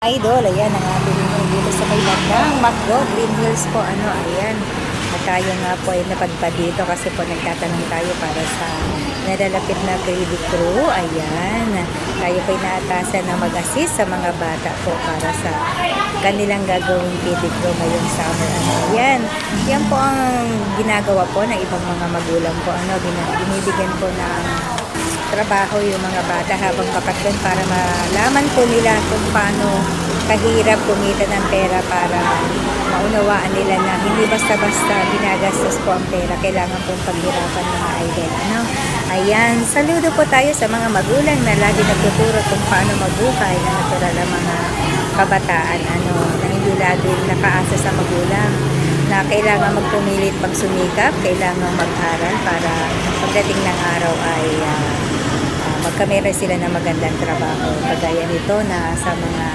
Idol, ayan ang aming dito sa may bandang Macdo, Green Hills po, ayan. At tayo nga po ay napadpad dito kasi po nagtatanong tayo para sa nalalapit na baby crew, ayan. Tayo po ay naatasan na mag-assist sa mga bata po para sa kanilang gagawing baby crew ngayong summer, ayan. Yan po ang ginagawa po ng ibang mga magulang po, binibigyan po ng trabaho yung mga bata habang kapatid para malaman po nila kung paano kahirap kumita ng pera para maunawaan nila na hindi basta-basta ginagastos po ang pera. Kailangan pong paghirapan mga idol. Ayan, saludo po tayo sa mga magulang na lagi nagtuturo kung paano mabuhay na natural ang mga kabataan. Na hindi lagi nakaasa sa magulang na kailangan magpumilit pagsumikap, kailangan mag-aral para pagdating ng araw ay magkamera sila ng magandang trabaho. Kagaya nito na sa mga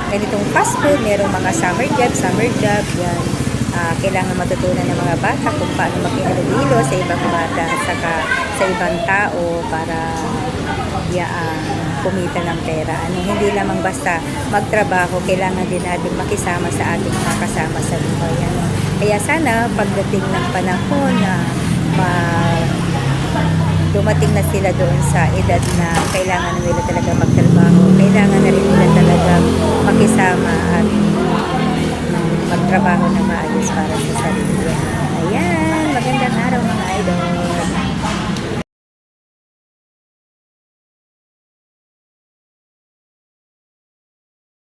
ganitong fast food, merong mga summer job, yan. Kailangan matutunan ng mga bata kung paano makihalubilo sa ibang bata saka sa ibang tao para kumita ng pera. Hindi lamang basta magtrabaho, kailangan din natin makisama sa ating mga kasama sa buhay. Kaya sana pagdating ng panahon na dumating na sila doon sa edad na kailangan na nila talaga magtrabaho. Kailangan na rin nila talaga makisama at magtrabaho na maayos para sa sarili. Ayan, magandang araw mga idol.